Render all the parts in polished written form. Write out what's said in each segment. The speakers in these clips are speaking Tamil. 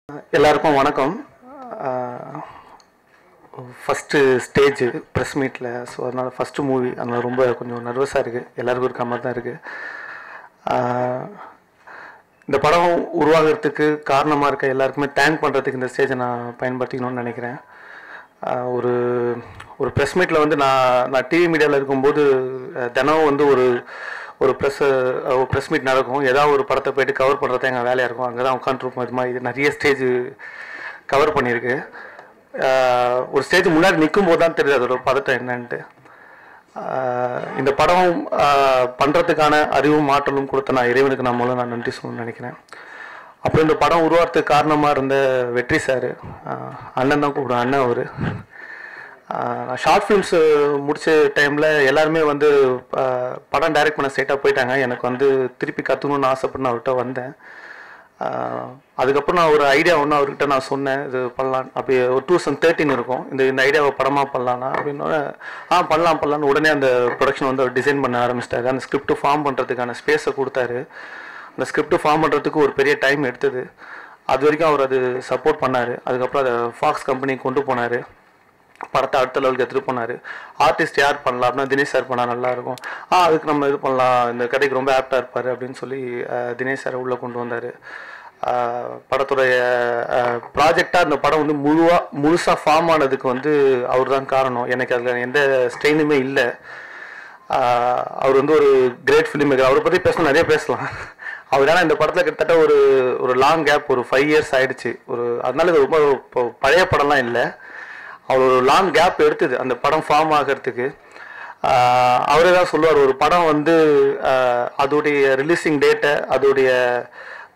எல்லாருக்கும் வணக்கம். ஃபஸ்ட்டு ஸ்டேஜ் ப்ரெஸ் மீட்டில். ஸோ அதனால் ஃபஸ்ட்டு மூவி, அதனால் ரொம்ப கொஞ்சம் நர்வஸாக இருக்குது. எல்லாருக்கும் இருக்க மாதிரி தான் இருக்குது. இந்த படம் உருவாகிறதுக்கு காரணமாக இருக்க எல்லாருக்குமே தேங்க் பண்ணுறதுக்கு இந்த ஸ்டேஜை நான் பயன்படுத்திக்கணும்னு நினைக்கிறேன். ஒரு ஒரு ப்ரெஸ் மீட்டில் வந்து நான் டிவி மீடியாவில் இருக்கும்போது தினம் வந்து ஒரு ப்ரெஸ் மீட் நடக்கும். ஏதாவது ஒரு படத்தை போய்ட்டு கவர் பண்ணுறது எங்கள் வேலையாக இருக்கும். அங்கே தான் உட்காந்துருப்போம். இது மாதிரி நிறைய ஸ்டேஜ் கவர் பண்ணியிருக்கு. ஒரு ஸ்டேஜ் முன்னாடி நிற்கும் போது தான் தெரியுது அதோட பதட்டம் என்னன்ட்டு. இந்த படம் பண்ணுறதுக்கான அறிவும் ஆற்றலும் கொடுத்த நான் இறைவனுக்கு நான் நன்றி சொல்லணும்னு நினைக்கிறேன். அப்புறம் இந்த படம் உருவாகிறதுக்கு காரணமாக இருந்த வெற்றி சார், அண்ணன் தான் கூப்பிடும், அண்ணன் அவர். நான் ஷார்ட் ஃபிலிம்ஸு முடித்த டைமில் எல்லாருமே வந்து படம் டைரக்ட் பண்ண ஸ்ட்ரெயிட்டாக போயிட்டாங்க. எனக்கு வந்து திருப்பி கற்றுக்கணுன்னு ஆசைப்பட்டு நான் அவர்கிட்ட வந்தேன். அதுக்கப்புறம் நான் ஒரு ஐடியா ஒன்று அவர்கிட்ட நான் சொன்னேன், இது பண்ணலாம். அப்படி ஒரு 2013 இருக்கும். இந்த ஐடியாவை படமாக பண்ணலான்னா அப்படின்னோட பண்ணலான்னு உடனே அந்த ப்ரொடக்ஷன் வந்து அவர் டிசைன் பண்ண ஆரம்பிச்சிட்டாரு. அந்த ஸ்கிரிப்ட் ஃபார்ம் பண்ணுறதுக்கான ஸ்பேஸை கொடுத்தாரு. அந்த ஸ்கிரிப்ட் ஃபார்ம் பண்ணுறதுக்கு ஒரு பெரிய டைம் எடுத்தது. அது வரைக்கும் அவர் அது சப்போர்ட் பண்ணார். அதுக்கப்புறம் அதை ஃபாக்ஸ் கம்பெனி கொண்டு போனார். படத்தை அடுத்த லெவலுக்கு எடுத்துகிட்டு போனார். ஆர்டிஸ்ட் யார் பண்ணலாம் அப்படின்னா தினேஷ் சார் பண்ணால் நல்லாயிருக்கும். அதுக்கு நம்ம இது பண்ணலாம், இந்த கதைக்கு ரொம்ப ஆப்டாக இருப்பார் அப்படின்னு சொல்லி தினேஷ் சாரை உள்ளே கொண்டு வந்தார். படத்துடைய ப்ராஜெக்டாக இந்த படம் வந்து முழுசாக ஃபார்ம் ஆனதுக்கு வந்து அவர் தான் காரணம். எனக்கு அதில் எந்த ஸ்ட்ரெயினுமே இல்லை. அவர் வந்து ஒரு கிரேட் ஃபிலிம் மேக்கர். அவரை பற்றி பேசணும், நிறைய பேசலாம். அவர் ஏன்னா இந்த படத்தில் கிட்டத்தட்ட ஒரு லாங் கேப், ஒரு 5 years ஆகிடுச்சு. அதனால இது ரொம்ப பழைய படம்லாம் இல்லை. அவர் ஒரு லாங் கேப் எடுத்தது அந்த படம் ஃபார்ம் ஆகிறதுக்கு. அவரே தான் சொல்லுவார், ஒரு படம் வந்து அதோடைய ரிலீஸிங் டேட்டை, அதோடைய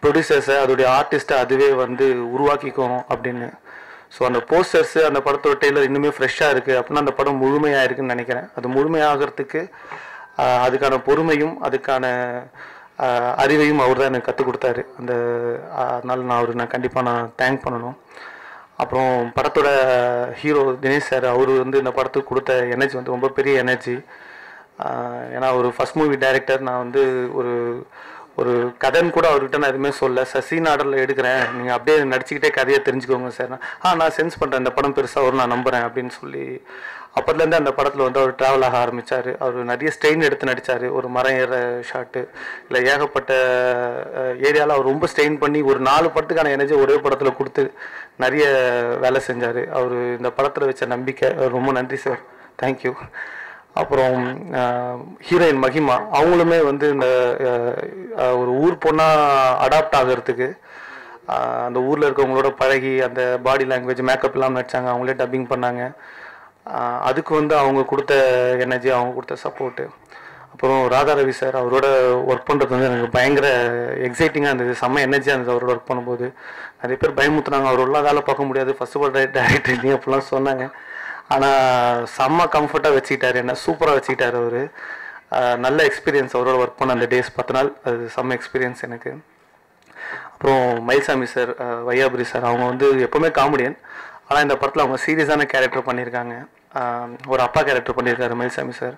ப்ரொடியூசர்ஸை, அதோடைய ஆர்டிஸ்ட்டை அதுவே வந்து உருவாக்கிக்கும் அப்படின்னு. ஸோ அந்த போஸ்டர்ஸு, அந்த படத்தோட டெய்லர் இன்னுமே ஃப்ரெஷ்ஷாக இருக்குது அப்படின்னா அந்த படம் முழுமையாக இருக்குதுன்னு நினைக்கிறேன். அது முழுமையாகிறதுக்கு அதுக்கான பொறுமையும் அதுக்கான அறிவையும் அவர் தான் எனக்கு கற்றுக் கொடுத்தாரு. அதனால் நான் கண்டிப்பாக தேங்க் பண்ணணும். அப்புறம் படத்தோட ஹீரோ தினேஷ் சார், அவர் வந்து இந்த படத்துக்கு கொடுத்த எனர்ஜி வந்து ரொம்ப பெரிய எனர்ஜி. ஏன்னா ஒரு ஃபஸ்ட் மூவி டைரக்டர். நான் வந்து ஒரு கதைன்னு கூட அவர்கிட்ட நான் எதுவுமே சொல்ல, சீன் ஆர்டரில் எடுக்கிறேன், நீங்கள் அப்படியே நடிச்சுக்கிட்டே கதையை தெரிஞ்சுக்கோங்க சார். நான் சென்ஸ் பண்ணுறேன், இந்த படம் பெருசாக வரும், நான் நம்புகிறேன் அப்படின்னு சொல்லி அப்போதுலேருந்து அந்த படத்தில் வந்து அவர் ட்ராவல் ஆக ஆரம்பித்தார். அவர் நிறைய ஸ்ட்ரெயின் எடுத்து நடித்தார். ஒரு மரம் ஏற ஷாட்டு இல்லை, ஏகப்பட்ட ஏரியாவில் அவர் ரொம்ப ஸ்ட்ரெயின் பண்ணி ஒரு 4 படத்துக்கான எனர்ஜி ஒரே படத்தில் கொடுத்து நிறைய வேலை செஞ்சார். அவர் இந்த படத்தில் வச்ச நம்பிக்கை, ரொம்ப நன்றி சார், தேங்க்யூ. அப்புறம் ஹீரோயின் மகிமா, அவங்களுமே வந்து இந்த ஒரு ஊர் பொண்ணாக அடாப்ட் ஆகிறதுக்கு அந்த ஊரில் இருக்கவங்களோட பழகி அந்த பாடி லாங்குவேஜ் மேக்கப் இல்லாமல் நடித்தாங்க. அவங்களே டப்பிங் பண்ணாங்க. அதுக்கு வந்து அவங்க கொடுத்த எனர்ஜி, அவங்க கொடுத்த சப்போர்ட்டு. அப்புறம் ராதா ரவி சார், அவரோட ஒர்க் பண்ணுறது வந்து எனக்கு பயங்கர எக்ஸைட்டிங்காக இருந்தது. செம்ம எனர்ஜியாக இருந்தது அவரோட ஒர்க் பண்ணும்போது. நிறைய பேர் பயமுத்துனாங்க, அவரோட வேலை பார்க்க முடியாது, ஃபர்ஸ்ட் ஆஃப் ஆல் டைரக்டர் நீ அப்படிலாம் சொன்னாங்க. ஆனால் செம்ம கம்ஃபர்ட்டாக வச்சுக்கிட்டார், என்ன சூப்பராக வச்சுக்கிட்டார் அவர். நல்ல எக்ஸ்பீரியன்ஸ் அவரோட ஒர்க் பண்ண அந்த டேஸ் 10 நாள், அது செம்ம எக்ஸ்பீரியன்ஸ் எனக்கு. அப்புறம் மயில்சாமி சார், வையாபுரி சார், அவங்க வந்து எப்போவுமே காமெடியன். ஆனால் இந்த படத்தில் அவங்க சீரியஸான கேரக்டர் பண்ணியிருக்காங்க. ஒரு அப்பா கேரக்டர் பண்ணியிருக்காரு மயில்சாமி சார்.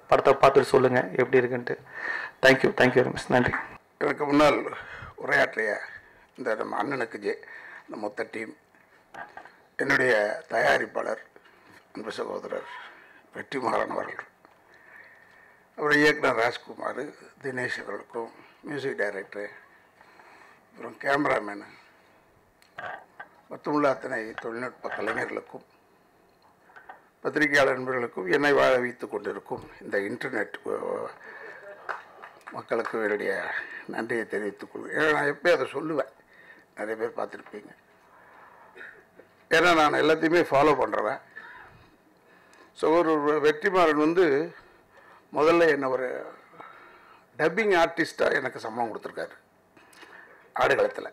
படத்தை பார்த்துட்டு சொல்லுங்கள் எப்படி இருக்குன்ட்டு. தேங்க்யூ வெரி மச், நன்றி. எனக்கு முன்னால் உரையாற்றிய நம்ம அண்ணனுக்கு இந்த மொத்த டீம், என்னுடைய தயாரிப்பாளர் அன்பு சகோதரர் வெற்றிமாறன் அவர்கள், அப்புறம் இயக்குனர் ராஜ்குமார், தினேஷ் அவர்களுக்கும், மியூசிக் டைரக்டர், அப்புறம் கேமராமேனு, மொத்தமுள்ள அத்தனை தொழில்நுட்ப கலைஞர்களுக்கும் பத்திரிகையாளர் நண்பர்களுக்கும் என்னை வாழ வைத்து கொண்டிருக்கும் இந்த இன்டர்நெட் மக்களுக்கு என்னுடைய நன்றியை தெரிவித்துக் கொள்வேன். ஏன்னா நான் எப்போயும் அதை சொல்லுவேன், நிறைய பேர் பார்த்துருப்பீங்க. ஏன்னா நான் எல்லாத்தையுமே ஃபாலோ பண்ணுறேன். ஸோ ஒரு வெற்றிமாறன் வந்து முதல்ல என்னை ஒரு டப்பிங் ஆர்டிஸ்ட்டாக எனக்கு சம்பளம் கொடுத்துருக்காரு ஆடுகளத்தில்.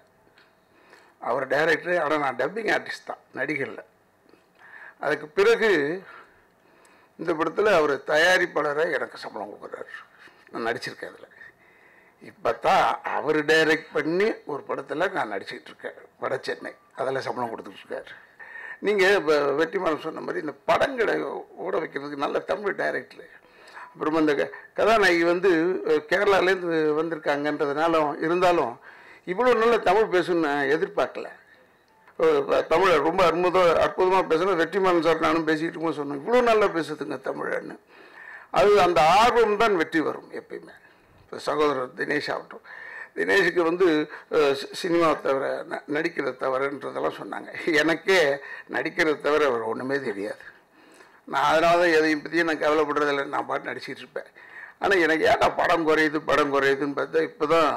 அவர் டைரக்டரு, ஆனால் நான் டப்பிங் ஆர்டிஸ்ட் தான், நடிகரில். அதுக்கு பிறகு இந்த படத்தில் அவர் தயாரிப்பாளரை எனக்கு சம்பளம் கொடுக்குறாரு. நான் நடிச்சிருக்கேன் அதில். இப்போ தான் அவர் டைரக்ட் பண்ணி ஒரு படத்தில் நான் நடிச்சுக்கிட்டு இருக்கேன், வட சென்னை. அதில் சம்பளம் கொடுத்துட்ருக்காரு. நீங்கள் இப்போ வெற்றிமாறன் சொன்ன மாதிரி இந்த படங்களை ஓட வைக்கிறதுக்கு நல்ல தமிழ் டைரக்டரு. அப்புறம் அந்த கதாநாயகி வந்து கேரளாலேருந்து வந்திருக்காங்கன்றதுனாலும் இருந்தாலும் இவ்வளோ நல்ல தமிழ் பேசணும்னு நான் எதிர்பார்க்கல. தமிழர் ரொம்ப அற்புதமாக பேசுகிறேன். வெற்றிமாறன் சார் நானும் பேசிக்கிட்டு இருக்கும்போது சொன்னேன், இவ்வளோ நல்லா பேசுதுங்க தமிழன்னு. அது அந்த ஆர்வம் தான் வெற்றி வரும் எப்பயுமே. இப்போ சகோதரர் தினேஷ் ஆகட்டும், தினேஷுக்கு வந்து சினிமாவை தவிர நடிக்கிறத தவிரன்றதெல்லாம் சொன்னாங்க. எனக்கே நடிக்கிறத தவிர அவர் ஒன்றுமே தெரியாது. நான் அதனால தான் எதையும் பற்றியும் நான் கவலைப்படுறதில்லை, நான் பாட்டு நடிச்சிட்டு இருப்பேன். ஆனால் எனக்கு ஏன்டா படம் குறையுதுன்னு பார்த்தா இப்போ தான்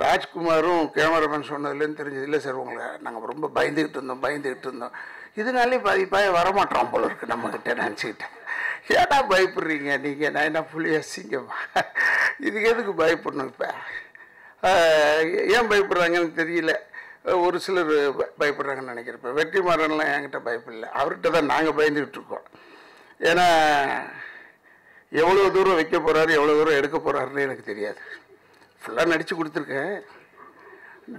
ராஜ்குமாரும் கேமராமேன் சொன்னதுலேருந்து தெரிஞ்சது. இல்லை சார், உங்களை நாங்கள் ரொம்ப பயந்துக்கிட்டு இருந்தோம் இதனாலே பாதிப்பாக வரமாட்டோம் போல இருக்கு நம்மக்கிட்ட நினச்சிக்கிட்டேன். ஏடா பயப்படுறீங்க நீங்கள்? நான் என்ன புள்ளி அசிங்கம்மா, இதுக்கு எதுக்கு பயப்படணும்? இப்போ ஏன் பயப்படுறாங்கன்னு தெரியல. ஒரு சிலர் பயப்படுறாங்கன்னு நினைக்கிறேன். இப்போ வெற்றிமாறன்லாம் என்கிட்ட பயப்படல, அவர்கிட்ட தான் நாங்கள் பயந்துக்கிட்டு இருக்கோம். ஏன்னா எவ்வளோ தூரம் வைக்க போகிறாரு, எவ்வளோ தூரம் எடுக்க போகிறாருன்னு எனக்கு தெரியாது. ஃபுல்லாக நடித்து கொடுத்துருக்கேன்.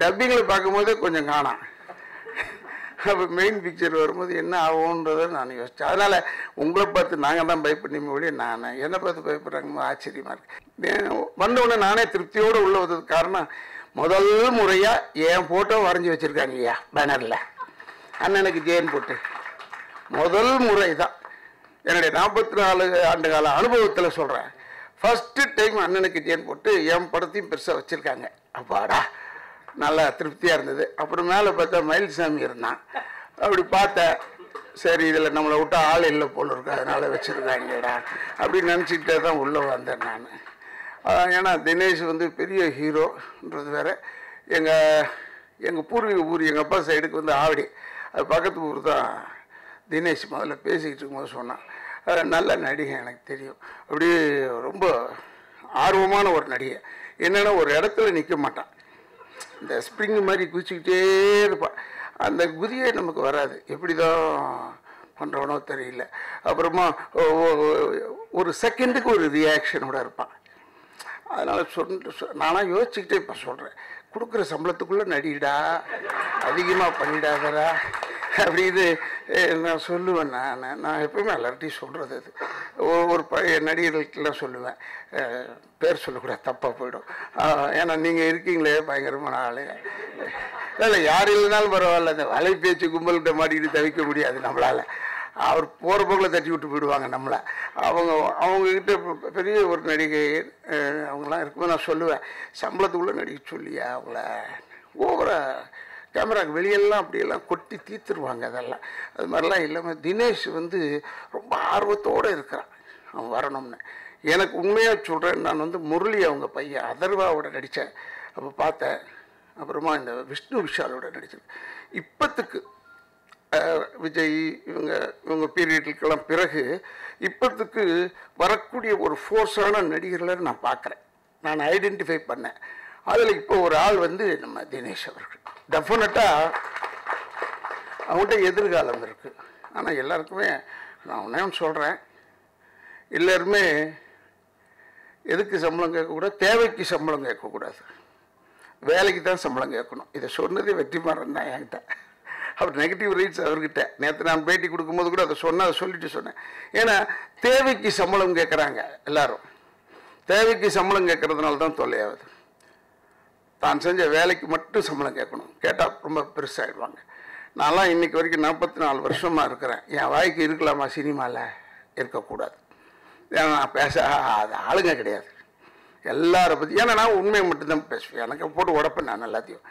டப்பிங்கில் பார்க்கும்போதே கொஞ்சம் காணாம். அப்போ மெயின் பிக்சர் வரும்போது என்ன ஆகுன்றதை நான் யோசித்தேன். அதனால் உங்களை பார்த்து நாங்கள் தான் பயப்படணுமே ஒழிய நான் என்னை பார்த்து பயப்படுறாங்க ஆச்சரியமாக இருக்குது. வந்தவுடனே நானே திருப்தியோடு உள்ள வந்ததுக்கு காரணம், முதல் முறையாக என் ஃபோட்டோ வரைஞ்சி வச்சுருக்காங்க இல்லையா பேனரில், அண்ணனுக்கு ஜெயின் போட்டு. முதல் முறை தான் என்னுடைய 44 ஆண்டு கால அனுபவத்தில் சொல்கிறேன். ஃபஸ்ட்டு டைம் அண்ணனுக்கு ஜெயின் போட்டு என் படத்தையும் பெருசாக வச்சுருக்காங்க. அப்பாடா, நல்லா திருப்தியாக இருந்தது. அப்புறம் மேலே பார்த்தா மயில்சாமி இருந்தான். அப்படி பார்த்தேன், சரி இதில் நம்மளை விட்டா ஆள் இல்லை போல இருக்கு, அதனால் வச்சுருக்காங்கடா அப்படின்னு நினச்சிக்கிட்டே தான் உள்ளே வந்தேன் நான். ஏன்னா தினேஷ் வந்து பெரிய ஹீரோன்றது வேறு. எங்கள் பூர்வீக ஊர் எங்கள் அப்பா சைடுக்கு வந்து ஆவடி, அது பக்கத்து ஊர் தான். தினேஷ் முதல்ல பேசிக்கிட்டு இருக்கும்போது சொன்னான், நல்ல நடிகை எனக்கு தெரியும், அப்படியே ரொம்ப ஆர்வமான ஒரு நடிகை. என்னென்னா ஒரு இடத்துல நிற்க மாட்டான், இந்த ஸ்ப்ரிங் மாதிரி குதிச்சுக்கிட்டே இருப்பான். அந்த குதியே நமக்கு வராது, எப்படி தான் பண்ணுறவனோ தெரியல. அப்புறமா ஒரு செகண்டுக்கு ஒரு ரியாக்ஷனோட இருப்பான். அதனால் நானாக யோசிச்சுக்கிட்டே இப்போ சொல்கிறேன், கொடுக்குற சம்பளத்துக்குள்ளே நடிடா, அதிகமாக பண்ணிடாதடா அப்படின்னு நான் சொல்லுவேன். நான் எப்பவுமே எல்லார்ட்டையும் சொல்கிறது அது. ஒரு பழைய நடிகர்களுக்கெல்லாம் சொல்லுவேன், பேர் சொல்லக்கூடாது, தப்பாக போயிடும். ஏன்னா நீங்கள் இருக்கீங்களே பயங்கரமான ஆள். இல்லை யார் இல்லைனாலும் பரவாயில்ல, இந்த வலை பேச்சு கும்பல்கிட்ட மாட்டிக்கிட்டு தவிக்க முடியாது நம்மளால். அவர் போகிற போக்கில் தட்டி விட்டு போயிடுவாங்க நம்மளை. அவங்கக்கிட்ட பெரிய ஒரு நடிகை அவங்களாம் இருக்கும்போது நான் சொல்லுவேன், சம்பளத்துக்குள்ளே நடிக்க சொல்லியா அவங்கள ஓவராக கேமராவுக்கு வெளியெல்லாம் அப்படியெல்லாம் கொட்டி தீர்த்துருவாங்க. அதெல்லாம் அது மாதிரிலாம் இல்லாமல் தினேஷ் வந்து ரொம்ப ஆர்வத்தோடு இருக்கிறான் அவன் வரணும்னு. எனக்கு உண்மையாக சொல்கிறேன், நான் வந்து முரளி அவங்க பையன் அதர்வாவோட நடித்தேன், அப்போ பார்த்தேன். அப்புறமா இந்த விஷ்ணு விஷாலோட நடித்தேன். இப்போத்துக்கு விஜய் இவங்க பீரியடுக்கெல்லாம் பிறகு இப்போத்துக்கு வரக்கூடிய ஒரு ஃபோர்ஸான நடிகர்களை நான் பார்க்குறேன், நான் ஐடென்டிஃபை பண்ணேன். அதில் இப்போ ஒரு ஆள் வந்து நம்ம தினேஷ் அவர்கள். டெஃபினட்டாக அவங்கள்ட்ட எதிர்காலம் இருக்குது. ஆனால் எல்லாருக்குமே நான் ஒன்றே சொல்கிறேன், எல்லாருமே எதுக்கு சம்பளம் கேட்கக்கூடாது, தேவைக்கு சம்பளம் கேட்கக்கூடாது, வேலைக்கு தான் சம்பளம் கேட்கணும். இதை சொன்னதே வெற்றிமாறன் தான் என்கிட்ட. அவர் நெகட்டிவ் ரைட்ஸ் அவர்கிட்ட. நேற்று நான் பேட்டி கொடுக்கும்போது கூட அதை சொல்லிட்டு சொன்னேன். ஏன்னா தேவைக்கு சம்பளம் கேட்குறாங்க எல்லாரும், தேவைக்கு சம்பளம் கேட்கறதுனால தான் தொல்லையாகுது. தான் செஞ்ச வேலைக்கு மட்டும் சம்பளம் கேட்கணும், கேட்டால் ரொம்ப பெருசாகிடுவாங்க. நான்லாம் இன்றைக்கி வரைக்கும் 44 வருஷமாக இருக்கிறேன். என் வாய்க்கு இருக்கலாமா சினிமாவில்? இருக்கக்கூடாது. ஏன்னா நான் பேச அது ஆளுங்க கிடையாது எல்லாரை பற்றி. ஏன்னா நான் உண்மையை மட்டும்தான் பேசுவேன், எனக்கு போட்டு உடப்பேன் நான் எல்லாத்தையும்.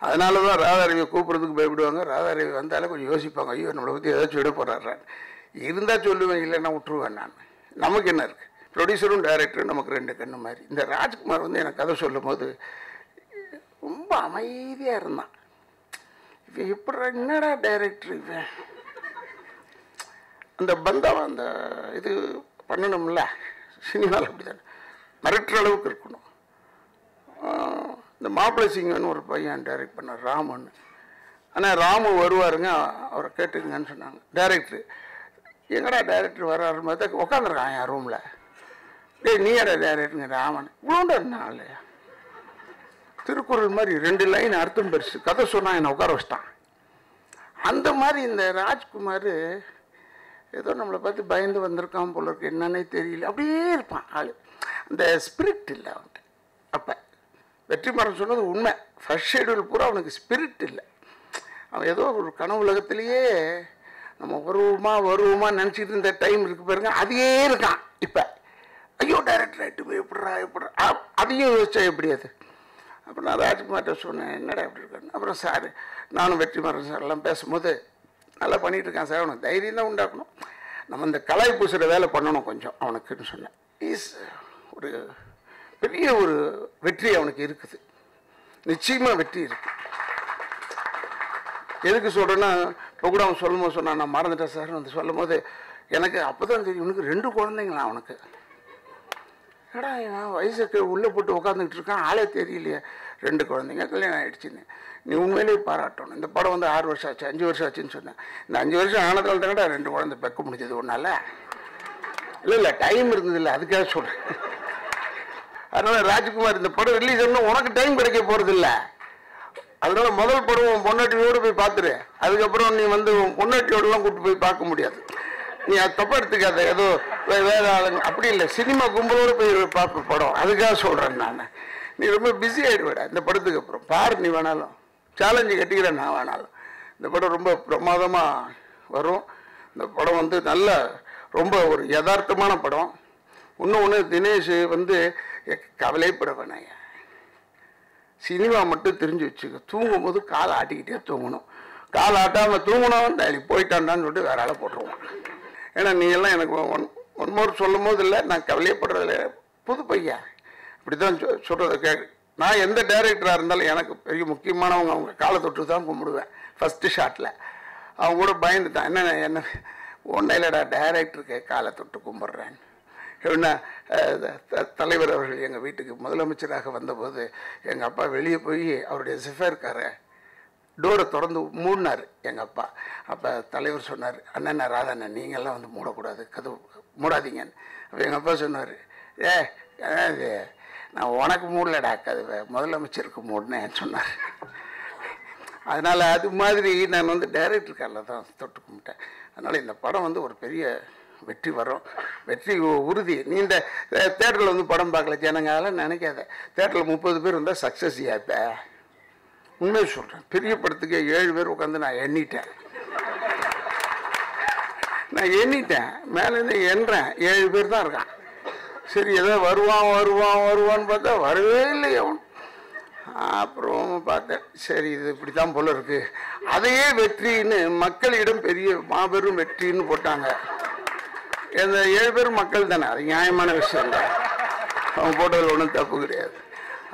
அதனால தான் ராதாரவியை கூப்பிட்றதுக்கு பயப்படுவாங்க. ராதாரவி வந்தாலே கொஞ்சம் யோசிப்பாங்க, ஐயோ நம்மளை பற்றி ஏதாச்சும் விட போகிறாரு. இருந்தால் சொல்லுவேன், இல்லைன்னா விட்டுருவேன் நான். நமக்கு என்ன இருக்குது, ப்ரொடியூசரும் டைரக்டரும் நமக்கு 2 கண்ணு மாதிரி. இந்த ராஜ்குமார் வந்து எனக்கு கதை சொல்லும் போது ரொம்ப அமைதியாக இருந்தான். இவன் எப்படி என்னடா டைரக்டர் இவன், அந்த பந்தாவை அந்த இது பண்ணணும்ல சினிமாவில், அப்படி தானே மிரட்டுற அளவுக்கு இருக்கணும். இந்த மாப்பிள்ளை சிங்கன்னு ஒரு பையன் டைரக்ட் பண்ணார், ராமன். ஆனால் ராமு வருவாருங்க, அவரை கேட்டுங்கன்னு சொன்னாங்க. டைரக்டரு எங்கடா டைரக்டர் வர்றாரு மாதிரி தான் உட்காந்துருக்கான் என் ரூமில். டேய் நீ யாரா டைரக்டருங்க? ராமன் இவ்வளோண்டா நாள் திருக்குறள் மாதிரி 2 லைன் அர்த்தம் பெருசு கதை சொன்னான், என்னை உட்கார வச்சிட்டான். அந்த மாதிரி இந்த ராஜ்குமார் ஏதோ நம்மளை பார்த்து பயந்து வந்திருக்கான் போல இருக்கு, என்னன்னே தெரியல, அப்படியே இருப்பான் ஆள். அந்த ஸ்பிரிட் இல்லை அவன்கிட்ட. அப்போ வெற்றிமாறன் சொன்னது உண்மை, ஃபர்ஸ்ட் ஷெடியூல் பூரா அவனுக்கு ஸ்பிரிட் இல்லை. அவன் ஏதோ ஒரு கனவு உலகத்திலேயே நம்ம வருவோமா நினச்சிட்டு இருந்த டைம் இருக்கு பாருங்க, அதையே இருக்கான் இப்போ. ஐயோ டைரக்டர் ஆகிட்டு போய் எப்படா அதையும் யோசிச்சா எப்படி அது. அப்புறம் நான் ராஜ்குமார்கிட்ட சொன்னேன், என்னடா எப்படி இருக்கான்னு. அப்புறம் சார் நானும் வெற்றிமாறன் சார் எல்லாம் பேசும்போது, நல்லா பண்ணிகிட்டு இருக்கான் சார், அவனுக்கு தைரியம் தான் உண்டாக்கணும், நம்ம இந்த கலாய் பூசுகிற வேலை பண்ணணும் கொஞ்சம் அவனுக்குன்னு சொன்னேன். ஒரு பெரிய ஒரு வெற்றி அவனுக்கு இருக்குது, நிச்சயமாக வெற்றி இருக்குது. எதுக்கு சொல்கிறேன்னா, இப்போ கூட அவன் சொல்லும் போது சொன்னான், நான் மறந்துட்டேன் சார் வந்து சொல்லும் போது எனக்கு அப்போ தான் தெரியும், இவனுக்கு 2 குழந்தைங்களா அவனுக்கு. ஏடா நான் வயசுக்கு உள்ளே போட்டு உட்காந்துக்கிட்டு இருக்கான், ஆளே தெரியலையே, 2 குழந்தைங்க, கல்யாணம் ஆகிடுச்சின்னு. நீ உண்மையிலேயே பாராட்டணும். இந்த படம் வந்து 6 வருஷம் ஆச்சு, 5 வருஷம் ஆச்சுன்னு சொன்னேன். இந்த 5 வருஷம் ஆனதால் தானடா 2 குழந்தை பெக்க முடிஞ்சது ஒன்றால். இல்லை டைம் இருந்தது இல்லை, அதுக்காக சொல்கிறேன். அதனால் ராஜ்குமார் இந்த படம் ரிலீஸ் ஆனால் உனக்கு டைம் கிடைக்க போகிறது இல்லை. அதனால முதல் படம் உன் பொன்னாட்டியோடு போய் பார்த்துரு, அதுக்கப்புறம் நீ வந்து உன் பொன்னாட்டியோடலாம் கூப்பிட்டு போய் பார்க்க முடியாது. நீ அது தப்பா எடுத்துக்காத, ஏதோ வேற ஆளுங்க அப்படி இல்லை, சினிமா கும்பலோடு போய் பார்ப்ப படம், அதுக்காக சொல்கிறேன் நான். நீ ரொம்ப பிஸி ஆகிடுவேடா இந்த படத்துக்கு அப்புறம், பாரு நீ வேணாலும் சேலஞ்சு கட்டிக்கிறேன் நான் வேணாலும். இந்த படம் ரொம்ப பிரமாதமாக வரும். இந்த படம் வந்து நல்ல ரொம்ப ஒரு யதார்த்தமான படம். இன்னொன்று தினேஷ் வந்து கவலைப்பட வேணாம், சினிமா மட்டும் தெரிஞ்சு வச்சுக்க, தூங்கும் போது காலை ஆட்டிக்கிட்டே தூங்கணும், காலை ஆட்டாமல் தூங்கணும் தள்ளி போயிட்டான்டான்னு சொல்லிட்டு வேற ஆளை போட்டுருவான். ஏன்னா நீ எல்லாம் எனக்கு ஒன் மோர் சொல்லும் போது இல்லை, நான் கவலையப்படுறதில்ல, புது பையன் இப்படி தான் சொல்கிறத கேட்கு. நான் எந்த டைரக்டராக இருந்தாலும் எனக்கு பெரிய முக்கியமானவங்க அவங்க காலை தொட்டு தான் கும்பிடுவேன். ஃபஸ்ட்டு ஷாட்டில் அவங்க கூட பயந்துட்டான், என்ன ஒன்றும் இல்லைடா டைரக்டருக்கு காலை தொட்டு கும்பிட்றேன். எப்படின்னா தலைவர் அவர்கள் எங்கள் வீட்டுக்கு முதலமைச்சராக வந்தபோது எங்கள் அப்பா வெளியே போய் அவருடைய சிஃபர்காரை டோரை திறந்து மூடினார் எங்கள் அப்பா. அப்போ தலைவர் சொன்னார், அண்ணன் ராதாண்ணன் நீங்கள்லாம் வந்து மூடக்கூடாது, கதவு மூடாதீங்கன்னு. அப்போ எங்கள் அப்பா சொன்னார், இது நான் உனக்கு மூடலடா கதவை, முதலமைச்சருக்கு மூடினேன்னு சொன்னார். அதனால் அது மாதிரி நான் வந்து டைரக்டர் காலில் தான் தொட்டு கும்பிட்டேன். அதனால் இந்த படம் வந்து ஒரு பெரிய வெற்றி வரும், வெற்றி உறுதி. நீ இந்த தேட்டரில் வந்து படம் பார்க்கல ஜனங்க, அதெல்லாம் நினைக்காத. தேட்டரில் 30 பேர் இருந்தால் சக்ஸஸ் இப்போ உண்மையை சொல்கிறேன். பெரிய படத்துக்கு 7 பேர் உட்காந்து நான் எண்ணிட்டேன் மேலேருந்து எண்ணுறேன், 7 பேர் தான் இருக்கான். சரி ஏதோ வருவான்னு பார்த்தா வரவே இல்லை அவன். அப்புறம் பார்த்தேன், சரி இது இப்படி தான் போல இருக்குது. அதையே வெற்றின்னு மக்களிடம் பெரிய மாபெரும் வெற்றின்னு போட்டாங்க. இந்த 7 பேர் மக்கள் தானே, அது நியாயமான விஷயம் இல்லை, அவன் போட்டதில் ஒன்றும் தப்பு கிடையாது.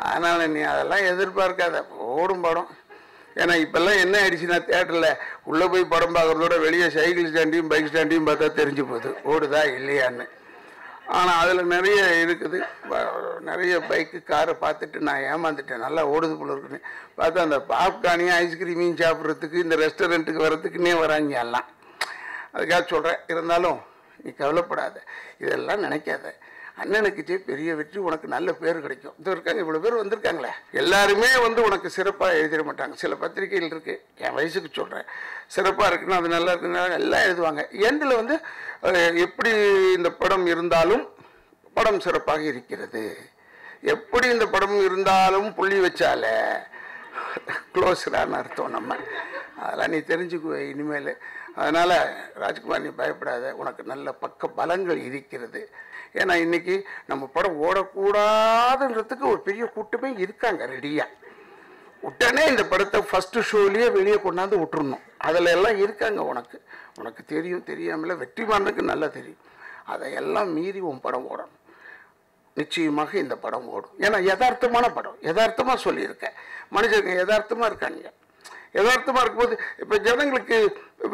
அதனால் நீ அதெல்லாம் எதிர்பார்க்காத, ஓடும் படம். ஏன்னா இப்போல்லாம் என்ன ஆயிடுச்சுன்னா, தேட்டரில் உள்ளே போய் படம் பார்க்குறதோட வெளியே சைக்கிள் ஸ்டாண்டையும் பைக் ஸ்டாண்டையும் பார்த்தா தெரிஞ்சு போகுது ஓடுதா இல்லையான்னு. ஆனால் அதில் நிறைய இருக்குது, நிறைய பைக்கு காரை பார்த்துட்டு நான் ஏமாந்துட்டேன், நல்லா ஓடுது போல இருக்குன்னு பார்த்தா அந்த பாப்கார்னையும் ஐஸ்கிரீமையும் சாப்பிட்றதுக்கு இந்த ரெஸ்டாரண்ட்டுக்கு வர்றதுக்குன்னே வராங்க எல்லாம். அதுக்காக சொல்கிறேன். இருந்தாலும் நீ கவலைப்படாத, இதெல்லாம் நினைக்காத. அண்ணனுக்கு பெரிய வெற்றி, உனக்கு நல்ல பேர் கிடைக்கும். இது இருக்காங்க, இவ்வளோ பேர் வந்திருக்காங்களே, எல்லாருமே வந்து உனக்கு சிறப்பாக எழுதிட மாட்டாங்க. சில பத்திரிகைகள் இருக்குது, என் வயசுக்கு சொல்கிறேன், சிறப்பாக இருக்குன்னா அது நல்லா இருக்குன்னா எல்லாம் எழுதுவாங்க. எண்டில் வந்து எப்படி இந்த படம் இருந்தாலும் படம் சிறப்பாக இருக்கிறது, எப்படி இந்த படம் இருந்தாலும் புள்ளி வச்சால க்ளோஸரான அர்த்தம் நம்ம. அதெல்லாம் நீ தெரிஞ்சுக்குவ இனிமேல். அதனால் ராஜ்குமார் நீ பயப்படாத, உனக்கு நல்ல பக்க பலங்கள் இருக்கிறது. ஏன்னா இன்றைக்கி நம்ம படம் ஓடக்கூடாதுன்றதுக்கு ஒரு பெரிய கூட்டமே இருக்காங்க ரெடியாக. உடனே இந்த படத்தை ஃபஸ்ட்டு ஷோலேயே வெளியே கொண்டாந்து விட்டுருணும், அதில் எல்லாம் இருக்காங்க. உனக்கு தெரியும், தெரியாமல் வெற்றிமாறனுக்கு நல்லா தெரியும். அதையெல்லாம் மீறி உன் படம் ஓடணும். நிச்சயமாக இந்த படம் ஓடும். ஏன்னா யதார்த்தமான படம், யதார்த்தமாக சொல்லியிருக்கேன். மனுஷங்க யதார்த்தமாக இருக்காங்க. யதார்த்தமாக இருக்கும்போது இப்போ ஜனங்களுக்கு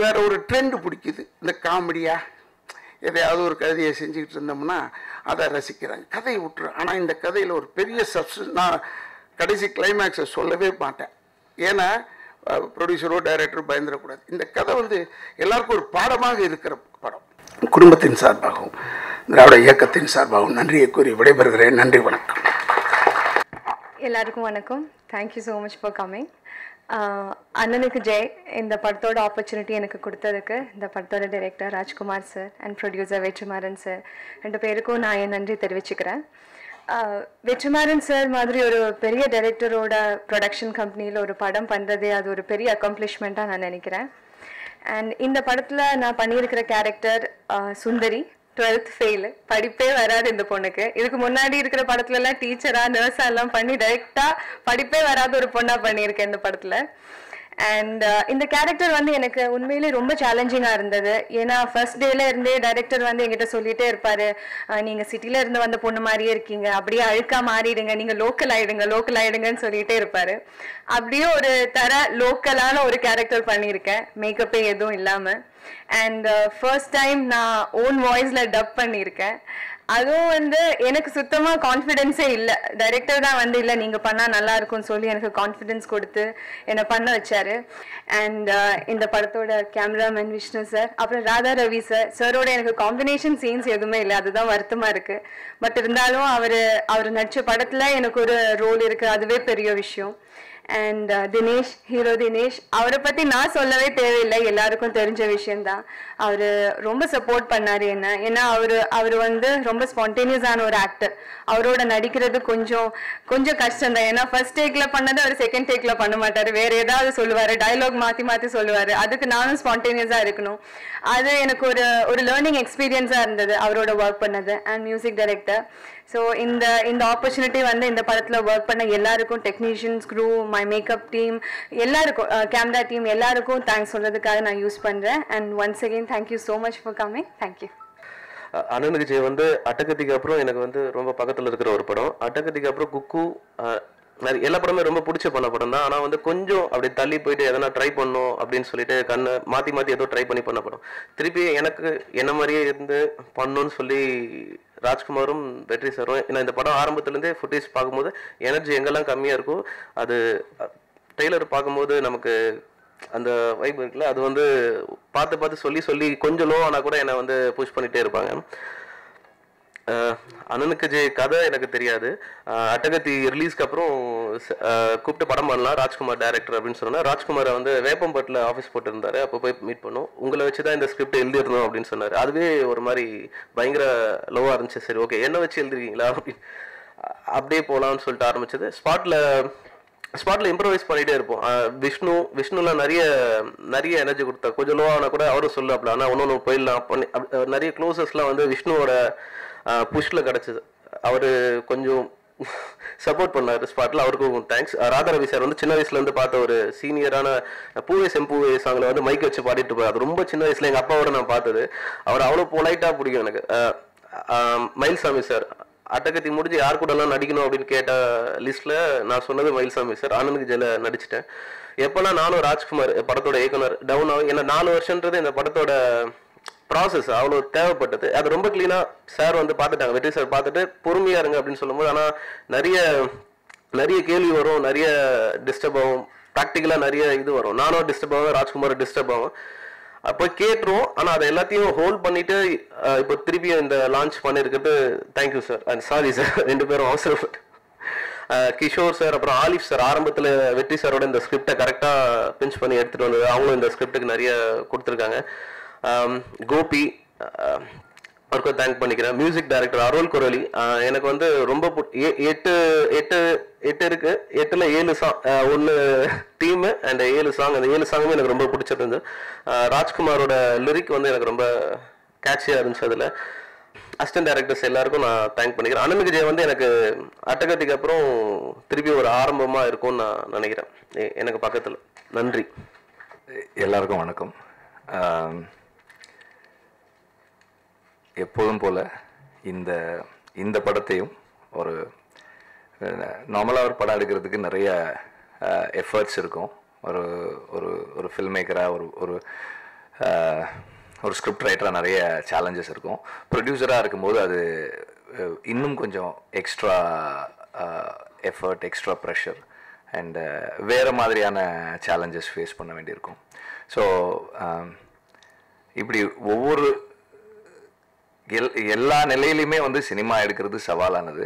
வேற ஒரு ட்ரெண்டு பிடிக்குது, இந்த காமெடியாக எதையாவது ஒரு கதையை செஞ்சுக்கிட்டு இருந்தோம்னா அதை ரசிக்கிறாங்க, கதையை விட்டுரும். ஆனால் இந்த கதையில் ஒரு பெரிய நான் கடைசி கிளைமேக்ஸை சொல்லவே மாட்டேன். ஏன்னா ப்ரொடியூசரோ டைரக்டரோ பயந்துடக்கூடாது. இந்த கதை வந்து எல்லாருக்கும் ஒரு பாடமாக இருக்கிற படம். குடும்பத்தின் சார்பாகவும் திராவிட இயக்கத்தின் சார்பாகவும் நன்றியை கூறி விடைபெறுகிறேன். நன்றி, வணக்கம். எல்லாருக்கும் வணக்கம். Thank you so much for coming. அண்ணனுக்கு ஜெய். இந்த படத்தோட ஆப்பர்ச்சுனிட்டி எனக்கு கொடுத்ததுக்கு இந்த படத்தோட director Rajkumar sir and producer Vetrimaaran sir 2 பேருக்கும் நான் என் நன்றி தெரிவிச்சுக்கிறேன். வெற்றிமாறன் சார் மாதிரி ஒரு பெரிய டைரக்டரோட ப்ரொடக்ஷன் கம்பெனியில் ஒரு படம் பண்ணுறதே அது ஒரு பெரிய அக்காம்ப்ளிஷ்மெண்ட்டாக நான் நினைக்கிறேன். அண்ட் இந்த படத்தில் நான் பண்ணியிருக்கிற கேரக்டர் சுந்தரி, 12th ஃபெயில், படிப்பே வராது இந்த பொண்ணுக்கு. இதுக்கு முன்னாடி இருக்கிற படத்துலலாம் டீச்சராக நர்ஸாக எல்லாம் பண்ணி டைரெக்டாக படிப்பே வராத ஒரு பொண்ணாக பண்ணியிருக்கேன் இந்த படத்தில். அண்ட் இந்த கேரக்டர் வந்து எனக்கு உண்மையிலே ரொம்ப சேலஞ்சிங்காக இருந்தது. ஏன்னா ஃபர்ஸ்ட் டேல இருந்தே டைரக்டர் வந்து எங்கிட்ட சொல்லிட்டே இருப்பாரு, நீங்கள் சிட்டில இருந்து வந்த பொண்ணு மாதிரியே இருக்கீங்க, அப்படியே அழுக்கா மாறிடுங்க, நீங்கள் லோக்கல் ஆயிடுங்கன்னு சொல்லிட்டே இருப்பாரு. அப்படியே ஒரு லோக்கலான ஒரு கேரக்டர் பண்ணியிருக்கேன், மேக்கப்பே எதுவும் இல்லாமல். அண்ட் ஃபர்ஸ்ட் டைம் நான் ஓன் வாய்ஸில் டப் பண்ணியிருக்கேன். அதுவும் வந்து எனக்கு சுத்தமாக கான்ஃபிடென்ஸே இல்லை. டைரக்டர் தான் வந்து இல்லை நீங்கள் பண்ணால் நல்லா இருக்கும்னு சொல்லி எனக்கு கான்ஃபிடென்ஸ் கொடுத்து என்னை பண்ண வச்சாரு. அண்ட் இந்த படத்தோட கேமராமேன் விஷ்ணு சார், அப்புறம் ராதா ரவி சாரோட எனக்கு காம்பினேஷன் சீன்ஸ் எதுவுமே இல்லை, அதுதான் வருத்தமாக இருக்குது. பட் இருந்தாலும் அவர் நடித்த படத்தில் எனக்கு ஒரு ரோல் இருக்குது, அதுவே பெரிய விஷயம். அண்ட் தினேஷ், ஹீரோ தினேஷ், அவரை பற்றி நான் சொல்லவே தேவையில்லை, எல்லாருக்கும் தெரிஞ்ச விஷயம்தான். அவர் ரொம்ப சப்போர்ட் பண்ணார் என்ன. ஏன்னா அவர் வந்து ரொம்ப ஸ்பான்டேனியஸான ஒரு ஆக்டர். அவரோட நடிக்கிறது கொஞ்சம் கஷ்டம் தான். ஏன்னா ஃபர்ஸ்ட் டேக்கில் பண்ணதை அவர் செகண்ட் டேக்கில் பண்ண மாட்டார், வேறு ஏதாவது சொல்லுவார், டைலாக் மாற்றி சொல்லுவார். அதுக்கு நானும் ஸ்பான்டேனியஸாக இருக்கணும். அது எனக்கு ஒரு லேர்னிங் எக்ஸ்பீரியன்ஸாக இருந்தது அவரோட ஒர்க் பண்ணது. And music director. ஸோ இந்த ஆப்பர்ச்சுனிட்டி வந்து இந்த படத்தில் ஒர்க் பண்ண எல்லாருக்கும், technicians, crew, my makeup team, எல்லாருக்கும், கேமரா டீம் எல்லாருக்கும் தேங்க்ஸ் சொல்கிறதுக்காக நான் யூஸ் பண்ணுறேன். And once again thank you so much for coming. Thank you. அண்ணனுக்கு ஜெய் வந்து அட்டகத்திக்கு அப்புறம் எனக்கு வந்து ரொம்ப பக்கத்தில் இருக்கிற ஒரு படம். அட்டகத்திக்கு அப்புறம் குக்கு, எல்லா படமே ரொம்ப பிடிச்ச படம் தான். ஆனால் வந்து கொஞ்சம் அப்படி தள்ளி போயிட்டு எதனா ட்ரை பண்ணும் அப்படின்னு சொல்லிட்டு கண்ணை மாற்றி ஏதோ ட்ரை பண்ண படம். திருப்பி எனக்கு என்ன மாதிரியே இருந்து பண்ணணும்னு சொல்லி ராஜ்குமாரும் வெற்றி சாரும், ஏன்னா இந்த படம் ஆரம்பத்துலேருந்தே ஃபுட்டேஜ் பார்க்கும்போது எனர்ஜி எங்கெல்லாம் கம்மியாக இருக்கோ அது ட்ரெய்லர் பார்க்கும்போது நமக்கு அந்த வைப் இருக்குல்ல, அது வந்து பார்த்து சொல்லி கொஞ்சம் லோ ஆனால் கூட என்னை வந்து புஷ் பண்ணிகிட்டே இருப்பாங்க. அண்ணனுக்கு ஜெய் கதை எனக்கு தெரியாது. அட்டகத்தி ரிலீஸ்க்கு அப்புறம் கூப்பிட்டு படம் பண்ணலாம் ராஜ்குமார் டைரக்டர் அப்படின்னு சொன்னா, ராஜ்குமாரை வந்து வேப்பம்பட்டில் ஆஃபீஸ் போட்டுருந்தாரு. அப்போ போய் மீட் பண்ணோம். உங்களை வச்சு தான் இந்த ஸ்கிரிப்ட் எழுதிருந்தோம் அப்படின்னு சொன்னார். அதுவே ஒரு மாதிரி பயங்கர லோவாக இருந்துச்சு. சரி ஓகே, என்ன வச்சு எழுதுறீங்களா அப்படின்னு அப்படியே போகலான்னு சொல்லிட்டு ஆரம்பிச்சது. ஸ்பாட்டில் இம்ப்ரவைஸ் பண்ணிகிட்டே இருப்போம். விஷ்ணுலாம் நிறைய எனர்ஜி கொடுத்தா, கொஞ்சம் லோவானா கூட அவரும் சொல்லாப்ல, ஆனால் ஒன்று போயிடலாம் பண்ணி நிறைய க்ளோசஸ்லாம் வந்து விஷ்ணுவோட புஷ்ல கிடச்சிது. அவர் கொஞ்சம் சப்போர்ட் பண்ணார் ஸ்பாட்டில், அவருக்கும் தேங்க்ஸ். ராதா ரவி சார் வந்து சின்ன வயசுலேருந்து பார்த்த ஒரு சீனியரான பூவே செம்பூவே சாங்கில் வந்து மைக் வச்சு பாடிட்டு இருப்பார். அது ரொம்ப சின்ன வயசில் எங்கள் அப்பாவோட நான் பார்த்தது. அவர் அவ்வளோ பொலைட்டாக பிடிக்கும் எனக்கு. மயில்சாமி சார், அட்டகத்தி முடிஞ்சு யார் கூடலாம் நடிக்கணும் அப்படின்னு கேட்ட லிஸ்ட்டில் நான் சொன்னது மயில்சாமி சார். ஆனந்துக்கு ஜெயில நடிச்சிட்டேன். எப்போல்லாம் நானும் ராஜ்குமார் படத்தோட இயக்குனர் டவுன் ஆகும். ஏன்னா 4 வருஷன்றது இந்த படத்தோட ப்ராசஸ் அவ்வளோ தேவைப்பட்டது. அது ரொம்ப க்ளீனாக சார் வந்து பார்த்துட்டாங்க, வெற்றி சார் பார்த்துட்டு பொறுமையாக இருங்க அப்படின்னு சொல்லும்போது. ஆனால் நிறைய கேள்வி வரும், நிறைய டிஸ்டர்ப் ஆகும், ப்ராக்டிக்கலாக நிறைய இது வரும். நானும் டிஸ்டர்ப் ஆகும், ராஜ்குமார் டிஸ்டர்ப் ஆகும். அப்போ கேட்டுருவோம். ஆனால் அதை எல்லாத்தையும் ஹோல்ட் பண்ணிட்டு இப்போ திருப்பியும் இந்த லான்ச் பண்ணியிருக்கிறது thank you sir and sorry sir, 2 பேரும் அவசரப்பட்டு. கிஷோர் சார் அப்புறம் ஆலிஃப் சார் ஆரம்பத்தில் வெற்றி சாரோட இந்த ஸ்கிரிப்டை கரெக்டாக பிஞ்ச் பண்ணி எடுத்துகிட்டு வந்தது. அவங்களும் இந்த ஸ்கிரிப்டுக்கு நிறைய கொடுத்துருக்காங்க. கோபி அவருக்கும் தேங்க் பண்ணிக்கிறேன். மியூசிக் டைரக்டர் அருள் குரலி, எனக்கு வந்து ரொம்ப 8 இருக்கு, 8ல் 7 சாங், 1 டீமு அண்ட் 7 சாங். அந்த 7 சாங்குமே எனக்கு ரொம்ப பிடிச்சிருந்து. ராஜ்குமாரோட லிரிக் வந்து எனக்கு ரொம்ப கேட்சியாக இருந்துச்சு. அதில் அசிஸ்டன்ட் டைரக்டர்ஸ் எல்லாருக்கும் நான் தேங்க் பண்ணிக்கிறேன். அண்ணனுக்கு ஜெய் வந்து எனக்கு அட்டகத்திக்கு அப்புறம் திருப்பி ஒரு ஆரம்பமாக இருக்கும்னு நான் நினைக்கிறேன் எனக்கு பக்கத்தில். நன்றி. எல்லாருக்கும் வணக்கம். எப்போதும் போல் இந்த படத்தையும் ஒரு நார்மலாக ஒரு படம் எடுக்கிறதுக்கு நிறைய எஃபர்ட்ஸ் இருக்கும். ஒரு ஃபில்ம் மேக்கராக ஒரு ஸ்கிரிப்ட் ரைட்டராக நிறைய சேலஞ்சஸ் இருக்கும். ப்ரொடியூசராக இருக்கும்போது அது இன்னும் கொஞ்சம் extra effort, extra pressure and வேறு மாதிரியான சேலஞ்சஸ் ஃபேஸ் பண்ண வேண்டியிருக்கும். ஸோ இப்படி ஒவ்வொரு எல்லா நிலையிலையுமே வந்து சினிமா எடுக்கிறது சவாலானது.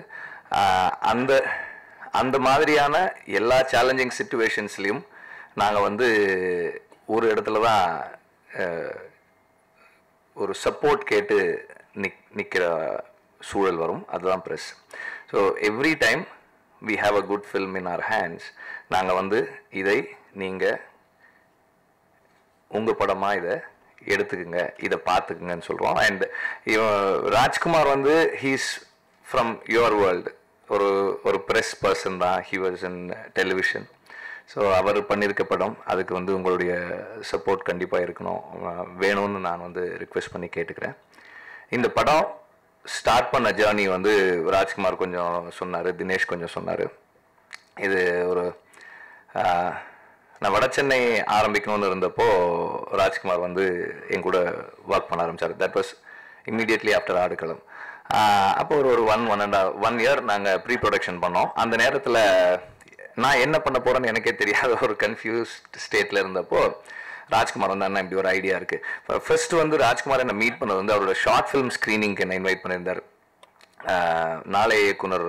அந்த மாதிரியான எல்லா சேலஞ்சிங் சிச்சுவேஷன்ஸ்லையும் நாங்கள் வந்து ஒரு இடத்துல தான் ஒரு சப்போர்ட் கேட்டு நிற்கிற சூழல் வரும். அதுதான் press. So every time we have a good film in our hands. நாங்கள் வந்து இதை நீங்கள் உங்கள் படமாக இதை எடுத்துக்குங்க, இதை பார்த்துக்குங்கன்னு சொல்கிறோம். அண்ட் ராஜ்குமார் வந்து ஹீஸ் ஃப்ரம் யுவர் வேர்ல்டு, ஒரு ப்ரெஸ் பர்சன் தான். He was in television. So அவர் பண்ணியிருக்க படம், அதுக்கு வந்து உங்களுடைய சப்போர்ட் கண்டிப்பாக இருக்கணும், வேணும்னு நான் வந்து ரிக்வெஸ்ட் பண்ணி கேட்டுக்கிறேன். இந்த படம் ஸ்டார்ட் பண்ண ஜேர்னி வந்து ராஜ்குமார் கொஞ்சம் சொன்னார், தினேஷ் கொஞ்சம் சொன்னார். இது ஒரு நான் வட சென்னை ஆரம்பிக்கணும்னு இருந்தப்போ ராஜ்குமார் வந்து என் கூட ஒர்க் பண்ண ஆரம்பித்தார். தட் வாஸ் இம்மீடியட்லி ஆஃப்டர் ஆடுகளம். அப்போ ஒரு 1 year நாங்கள் ப்ரீ ப்ரொடக்ஷன் பண்ணோம். அந்த நேரத்தில் நான் என்ன பண்ண போகிறேன்னு எனக்கே தெரியாத ஒரு கன்ஃபியூஸ்ட் ஸ்டேட்டில் இருந்தப்போ ராஜ்குமார் வந்து அண்ணா இப்படி ஒரு ஐடியா இருக்குது. ஃபர்ஸ்ட் வந்து ராஜ்குமார் என்னை மீட் பண்ணது வந்து அவரோட ஷார்ட் ஃபிலிம் ஸ்க்ரீனிங்க்கு என்னை இன்வைட் பண்ணியிருந்தார். நாளைய இயக்குனர்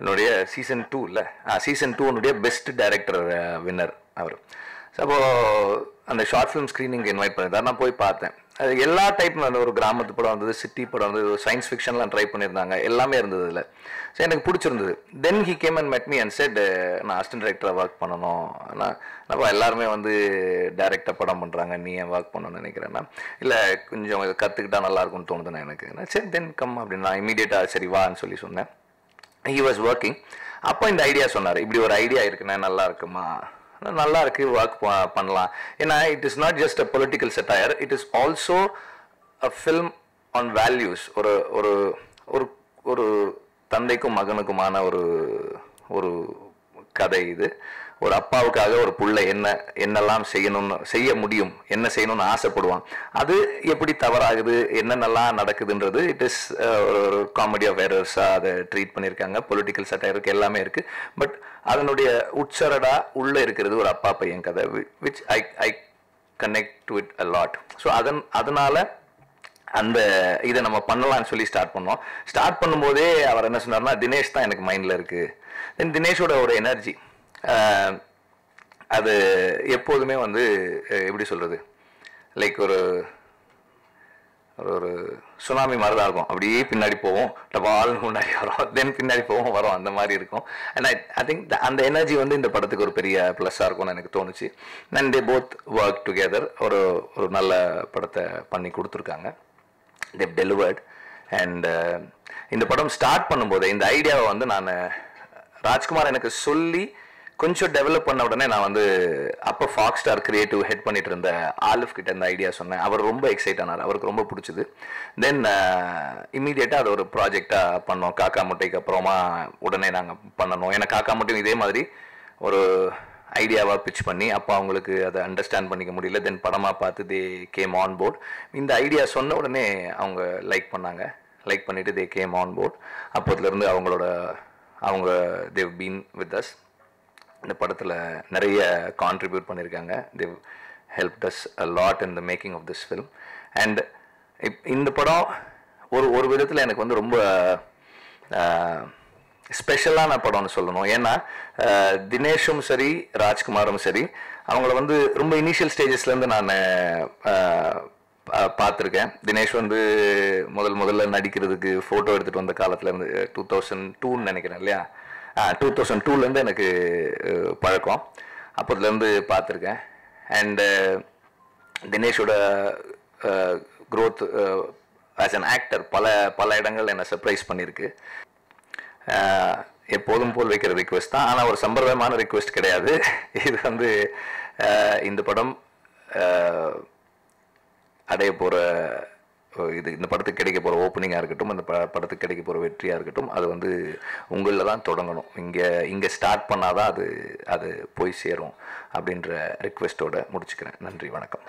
என்னுடைய சீசன் 2 இல்லை, சீசன் 2 பெஸ்ட் டைரக்டர் வின்னர் அவர். ஸோ அப்போது அந்த ஷார்ட் ஃபிலிம் ஸ்க்ரீனிங்க்கு இன்வைட் பண்ணியிருந்தார். நான் போய் பார்த்தேன். அது எல்லா டைப்பும் அந்த ஒரு கிராமத்து படம் வந்தது, சிட்டி படம் வந்தது, சயின்ஸ் ஃபிக்ஷன்லாம் ட்ரை பண்ணியிருந்தாங்க, எல்லாமே இருந்தது இல்லை. ஸோ எனக்கு பிடிச்சிருந்தது. தென் ஹி கேம் அண்ட் மெட் மீ அண்ட் செட் நான் அசிஸ்டன்ட் டைரக்டராக ஒர்க் பண்ணணும். நான் எல்லாருமே வந்து டைரக்டாக படம் பண்ணுறாங்க, நீ ஏன் ஒர்க் பண்ணணும்னு நினைக்கிறேன்னா, இல்லை கொஞ்சம் கற்றுக்கிட்டா நல்லாயிருக்கும்னு தோணுதுண்ணா எனக்கு. சரி தென் கம் அப்படின்னு நான் இமீடியட்டாக சரி வான்னு சொல்லி சொன்னேன். He was working. அப்போ இந்த ஐடியா சொன்னார், இப்படி ஒரு ஐடியா இருக்குண்ணே, நல்லா இருக்குமா, நல்லா இருக்கு, ஒர்க் பண்ணலாம். ஏன்னா it is not just a political satire, it is also a film on values. ஒரு ஒரு ஒரு ஒரு தந்தைக்கும் மகனுக்குமான ஒரு கதை இது. ஒரு அப்பாவுக்காக ஒரு புள்ள என்னெல்லாம் செய்ய முடியும், என்ன செய்யணும்னு ஆசைப்படுவான், அது எப்படி தவறாகுது, என்னென்னலாம் நடக்குதுன்றது. இட் இஸ் ஒரு காமெடி ஆஃப் எரர்ஸாக அதை ட்ரீட் பண்ணியிருக்காங்க. பொலிட்டிக்கல் சட்டையருக்கு எல்லாமே இருக்குது. பட் அதனுடைய உட்சரடா உள்ளே இருக்கிறது ஒரு அப்பா பையன் கதை, which I connect with a lot. So அதனால அந்த இதை நம்ம பண்ணலாம்னு சொல்லி ஸ்டார்ட் பண்ணோம். ஸ்டார்ட் பண்ணும்போதே அவர் என்ன சொன்னார்னா, தினேஷ் தான் எனக்கு மைண்டில் இருக்குது. தென் தினேஷோட ஒரு எனர்ஜி அது எப்போதுமே வந்து எப்படி சொல்கிறது, லைக் ஒரு ஒரு சுனாமி மாதிரி தான் இருக்கும். அப்படியே பின்னாடி போவோம், டபால்னு முன்னாடி வரோம், தென் பின்னாடி போவோம் வரோம், அந்த மாதிரி இருக்கும். அண்ட் ஐ திங்க் அந்த எனர்ஜி வந்து இந்த படத்துக்கு ஒரு பெரிய ப்ளஸ்ஸாக இருக்கும்னு எனக்கு தோணுச்சு. And they both work together ஒரு நல்ல படத்தை பண்ணி கொடுத்துருக்காங்க. தேவ் டெலிவர்ட். அண்ட் இந்த படம் ஸ்டார்ட் பண்ணும்போது இந்த ஐடியாவை வந்து நான் ராஜ்குமார் எனக்கு சொல்லி கொஞ்சம் டெவலப் பண்ண உடனே நான் வந்து அப்போ ஃபாக்ஸ் ஸ்டார் கிரியேட்டிவ் ஹெட் பண்ணிட்டு இருந்த ஆலிஃப் கிட்ட இந்த ஐடியா சொன்னேன். அவர் ரொம்ப எக்ஸைட் ஆனார், அவருக்கு ரொம்ப பிடிச்சிது. தென் இம்மீடியட்டாக அதை ஒரு ப்ராஜெக்டாக பண்ணோம். காக்கா முட்டைக்கு அப்புறமா உடனே நாங்கள் பண்ணணும். ஏன்னா காக்கா முட்டையும் இதே மாதிரி ஒரு ஐடியாவாக பிச் பண்ணி அப்போ அவங்களுக்கு அதை அண்டர்ஸ்டாண்ட் பண்ணிக்க முடியல. தென் படமாக பார்த்து தே கேம் ஆன் போர்ட். இந்த ஐடியா சொன்ன உடனே அவங்க லைக் பண்ணாங்க. லைக் பண்ணிவிட்டு தே கேம் ஆன் போர்ட். அப்போதுலேருந்து அவங்க தேவ் பீன் வித் அஸ். இந்த படத்தில் நிறைய கான்ட்ரிபியூட் பண்ணியிருக்காங்க. Dev helped us a lot in the making of this film. And இந்த படம் ஒரு விதத்தில் எனக்கு வந்து ரொம்ப ஸ்பெஷலான படம்னு சொல்லணும். ஏன்னா தினேஷும் சரி ராஜ்குமாரும் சரி அவங்கள வந்து ரொம்ப இனிஷியல் ஸ்டேஜஸ்லேருந்து நான் பார்த்துருக்கேன். தினேஷ் வந்து முதல்ல நடிக்கிறதுக்கு ஃபோட்டோ எடுத்துகிட்டு வந்த காலத்துலேருந்து 2002ன்னு நினைக்கிறேன் இல்லையா, 2002லேருந்து எனக்கு பழக்கம். அப்போதுலேருந்து பார்த்துருக்கேன். அண்டு தினேஷோட க்ரோத் ஆஸ் அன் ஆக்டர் பல இடங்கள் என்னை சர்ப்ரைஸ் பண்ணியிருக்கு. எப்போதும் போல் வைக்கிற ரிக்வெஸ்ட் தான், ஆனால் ஒரு சம்பிரதாயமான ரிக்வெஸ்ட் கிடையாது. இது வந்து இந்த படம் அடைய போகிற இந்த படத்துக்கு கிடைக்க போகிற ஓப்பனிங்காக இருக்கட்டும், இந்த படத்துக்கு கிடைக்க போகிற வெற்றியாக இருக்கட்டும், அது வந்து உங்களில் தான் தொடங்கணும். இங்கே ஸ்டார்ட் பண்ணால் தான் அது போய் சேரும் அப்படின்ற ரிக்வெஸ்ட்டோடு முடிச்சுக்கிறேன். நன்றி, வணக்கம்.